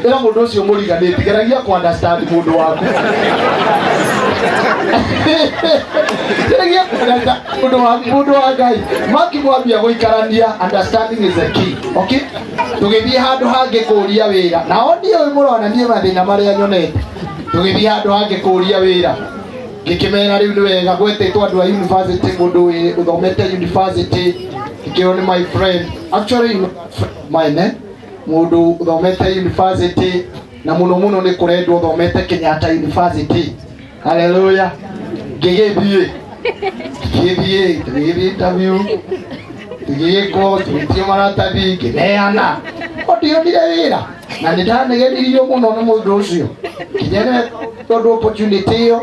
ĩra mũndũ ũcio mũriganĩti geragia ku understand mũndũ waku geragia ku understand mũndũ wa Ngai maki mwambia gũikarania understanding is the key. Okay, tũgĩthiĩ handũ hangĩ kũria wĩra na oni ũyũ mũrona niĩ mathĩna marĩa nyonete tũgĩthiĩ handũ hangĩ kũria wĩra ngĩkĩmera rĩu nĩ wega gwetĩtwo andũ a university mũndũ ũthomete university ngĩkĩona my friend actually mine mũndũ ũthomete university na mũno nĩ kũrendwo ũthomete Kenyatta University. Hallelujah. Ngĩgĩthiĩ interview ngĩgĩkwo tũgĩthiĩ maratathi ngĩneana ndionire wĩra na nĩndanegenirio mũno nĩ mũndũ ũcio kinyene tondũ opportunity ĩyo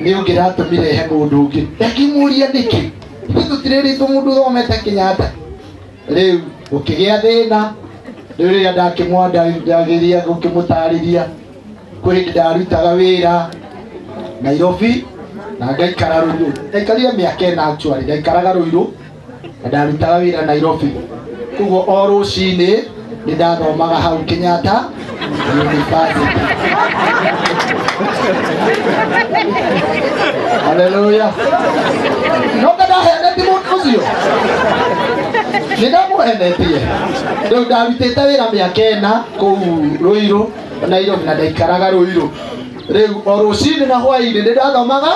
nĩ ũngĩratũmire he mũndũ ũngĩ ndakĩmũria nĩkĩ tũtirĩrĩtwo mũndũ ũthomete Kenyatta rĩu ũkĩgĩa thĩna rĩu rĩrĩa ndakĩmwandagĩria gũkĩmũtarĩria kwĩ ndarutaga wĩra Nairobi na ngaikara Ruiru ndaikarire mĩaka ĩna actually ndaikaraga Ruiru na ndarutaga wĩra Nairobi koguo o rũcinĩ nĩndathomaga hau Kenyatta University. Hallelujah. No ndahenete mũndũ ũcio nĩndamũhenetie rĩu ndarutĩte wĩra mĩaka ĩna kũu Ruiru Nairobi na ndaikaraga Ruiru rĩu o rũcinĩ na hwaĩ-inĩ nĩndathomaga